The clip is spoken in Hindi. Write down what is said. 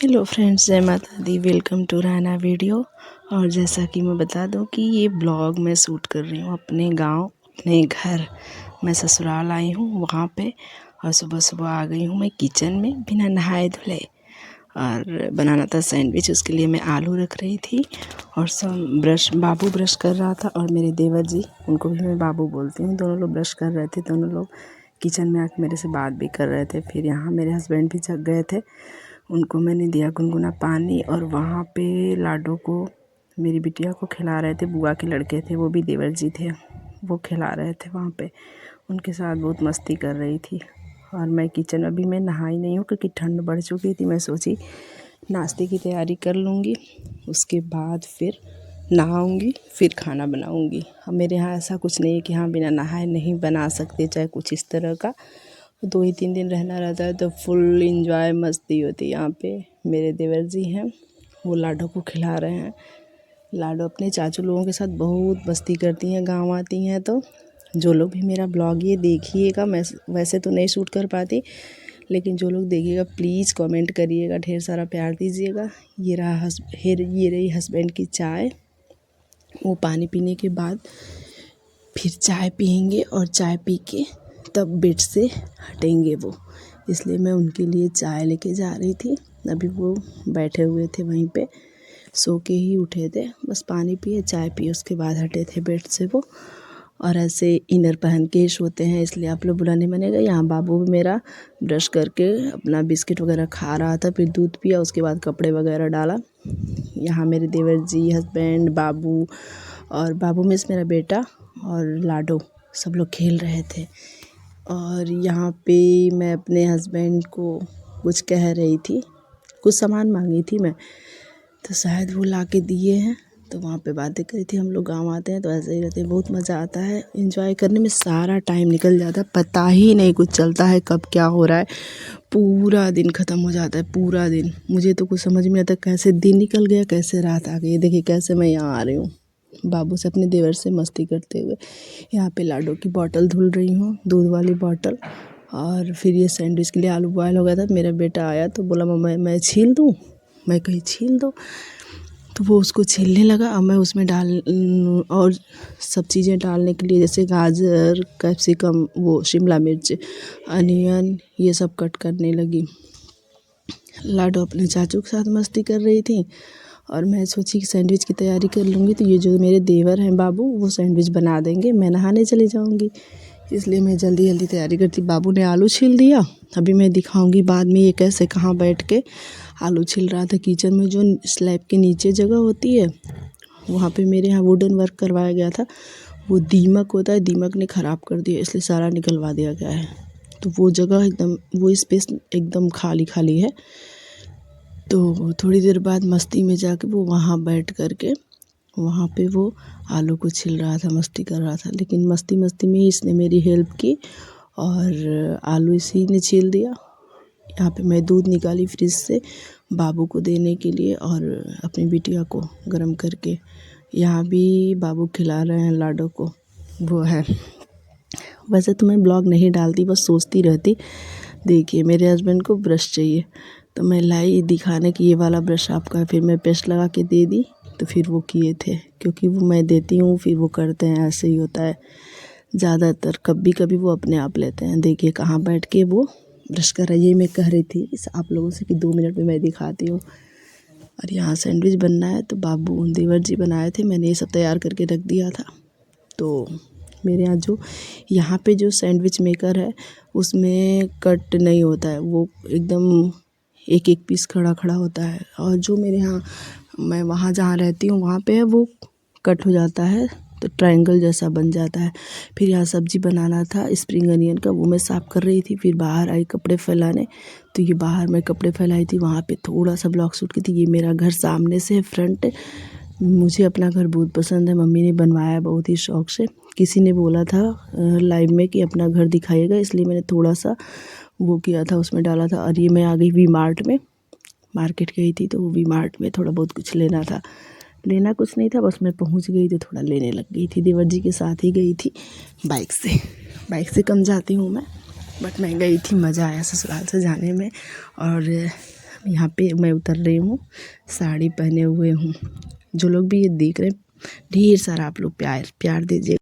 हेलो फ्रेंड्स, जय माता दी। Welcome to Rana video. और जैसा कि मैं बता दूं कि ये ब्लॉग मैं शूट कर रही हूँ अपने गांव, अपने घर। मैं ससुराल आई हूँ वहाँ पे, और सुबह सुबह आ गई हूँ मैं किचन में बिना नहाए धुले। और बनाना था सैंडविच, उसके लिए मैं आलू रख रही थी। और सब बाबू ब्रश कर रहा था, और मेरे देवर जी, उनको भी मैं बाबू बोलती हूँ, दोनों लोग ब्रश कर रहे थे। दोनों लोग किचन में आकर मेरे से बात भी कर रहे थे। फिर यहाँ मेरे हस्बैंड भी जग गए थे, उनको मैंने दिया गुनगुना पानी। और वहाँ पे लाडो को, मेरी बिटिया को खिला रहे थे। बुआ के लड़के थे, वो भी देवर जी थे, वो खिला रहे थे वहाँ पे। उनके साथ बहुत मस्ती कर रही थी। और मैं किचन में, अभी मैं नहाई नहीं हूँ क्योंकि ठंड बढ़ चुकी थी। मैं सोची नाश्ते की तैयारी कर लूँगी, उसके बाद फिर नहाऊँगी, फिर खाना बनाऊँगी। अब मेरे यहाँ ऐसा कुछ नहीं है कि हाँ बिना नहाए नहीं बना सकते, चाहे कुछ इस तरह का। 2 ही 3 दिन रहना रहता है तो फुल इंजॉय मस्ती होती है यहाँ पे। मेरे देवर जी हैं, वो लाडो को खिला रहे हैं। लाडो अपने चाचू लोगों के साथ बहुत मस्ती करती हैं, गांव आती हैं तो। जो लोग भी मेरा ब्लॉग ये देखिएगा, मैं वैसे तो नहीं शूट कर पाती, लेकिन जो लोग देखिएगा प्लीज़ कमेंट करिएगा, ढेर सारा प्यार दीजिएगा। ये रही हस्बैंड की चाय। वो पानी पीने के बाद फिर चाय पियेंगे, और चाय पी के तब बेड से हटेंगे वो, इसलिए मैं उनके लिए चाय लेके जा रही थी। अभी वो बैठे हुए थे वहीं पे, सो के ही उठे थे, बस पानी पिए चाय पिए उसके बाद हटे थे बेड से वो। और ऐसे इनर पहन के ही सोते हैं, इसलिए आप लोग बुरा नहीं मानेगा। यहाँ बाबू भी मेरा ब्रश करके अपना बिस्किट वगैरह खा रहा था, फिर दूध पिया, उसके बाद कपड़े वगैरह डाला। यहाँ मेरे देवर जी, हस्बैंड, बाबू, और बाबू मीन्स मेरा बेटा, और लाडो, सब लोग खेल रहे थे। और यहाँ पे मैं अपने हस्बैंड को कुछ कह रही थी, कुछ सामान मांगी थी मैं, तो शायद वो ला के दिए हैं। तो वहाँ पे बातें करी थी। हम लोग गांव आते हैं तो ऐसे ही रहते हैं, बहुत मज़ा आता है। एंजॉय करने में सारा टाइम निकल जाता है, पता ही नहीं कुछ चलता है कब क्या हो रहा है। पूरा दिन ख़त्म हो जाता है, पूरा दिन। मुझे तो कुछ समझ में नहीं आता कैसे दिन निकल गया, कैसे रात आ गई। देखिए कैसे मैं यहाँ आ रही हूँ बाबू से, अपने देवर से मस्ती करते हुए। यहाँ पे लाडो की बोतल धुल रही हूँ, दूध वाली बोतल। और फिर ये सैंडविच के लिए आलू बॉयल हो गया था। मेरा बेटा आया तो बोला मम्मा मैं छील दूँ। मैं कही छील दो, तो वो उसको छीलने लगा। और मैं उसमें और सब चीज़ें डालने के लिए, जैसे गाजर, कैप्सिकम, वो शिमला मिर्च, अनियन, ये सब कट करने लगी। लाडो अपने चाचू के साथ मस्ती कर रही थी, और मैं सोची कि सैंडविच की तैयारी कर लूँगी तो ये जो मेरे देवर हैं बाबू, वो सैंडविच बना देंगे, मैं नहाने चली जाऊँगी। इसलिए मैं जल्दी जल्दी तैयारी करती। बाबू ने आलू छील दिया, अभी मैं दिखाऊंगी बाद में ये कैसे कहाँ बैठ के आलू छील रहा था। किचन में जो स्लैब के नीचे जगह होती है, वहाँ पे मेरे यहाँ वुडन वर्क करवाया गया था। वो दीमक होता है, दीमक ने ख़राब कर दिया, इसलिए सारा निकलवा दिया गया है। तो वो जगह एकदम, वो स्पेस एकदम खाली खाली है। तो थोड़ी देर बाद मस्ती में जाके वो वहाँ बैठ कर के, वहाँ पे वो आलू को छील रहा था, मस्ती कर रहा था। लेकिन मस्ती मस्ती में ही इसने मेरी हेल्प की, और आलू इसी ने छील दिया। यहाँ पे मैं दूध निकाली फ्रिज से बाबू को देने के लिए, और अपनी बिटिया को गर्म करके। यहाँ भी बाबू खिला रहे हैं लाडो को, वो है। वैसे तो मैं ब्लॉग नहीं डालती, बस सोचती रहती। देखिए मेरे हस्बैंड को ब्रश चाहिए, तो मैं लाई दिखाने कि ये वाला ब्रश आपका है। फिर मैं पेस्ट लगा के दे दी, तो फिर वो किए थे, क्योंकि वो मैं देती हूँ फिर वो करते हैं, ऐसे ही होता है ज़्यादातर। कभी कभी वो अपने आप लेते हैं। देखिए कहाँ बैठ के वो ब्रश कर रही है। मैं कह रही थी आप लोगों से कि 2 मिनट में मैं दिखाती हूँ। और यहाँ सैंडविच बनना है, तो बाबू देवर जी बनाए थे, मैंने ये सब तैयार करके रख दिया था। तो मेरे यहाँ यहाँ पे जो सैंडविच मेकर है, उसमें कट नहीं होता है, वो एकदम एक एक पीस खड़ा खड़ा होता है। और जो मेरे यहाँ, मैं वहाँ जहाँ रहती हूँ वहाँ पे है, वो कट हो जाता है, तो ट्रायंगल जैसा बन जाता है। फिर यहाँ सब्ज़ी बनाना था स्प्रिंग अनियन का, वो मैं साफ़ कर रही थी। फिर बाहर आई कपड़े फैलाने, तो ये बाहर मैं कपड़े फैलाई थी, वहाँ पे थोड़ा सा ब्लॉग शूट की थी। ये मेरा घर सामने से है, फ्रंट। मुझे अपना घर बहुत पसंद है, मम्मी ने बनवाया बहुत ही शौक़ से। किसी ने बोला था लाइव में कि अपना घर दिखाइएगा, इसलिए मैंने थोड़ा सा वो किया था, उसमें डाला था। और ये मैं आ गई वी मार्ट में, मार्केट गई थी, तो वी मार्ट में थोड़ा बहुत कुछ लेना था। लेना कुछ नहीं था, बस मैं पहुंच गई तो थोड़ा लेने लग गई थी। देवर जी के साथ ही गई थी, बाइक से कम जाती हूँ मैं, बट मैं गई थी, मज़ा आया ससुराल से जाने में। और यहाँ पे मैं उतर रही हूँ, साड़ी पहने हुए हूँ। जो लोग भी ये देख रहे हैं, ढेर सारा आप लोग प्यार दीजिए।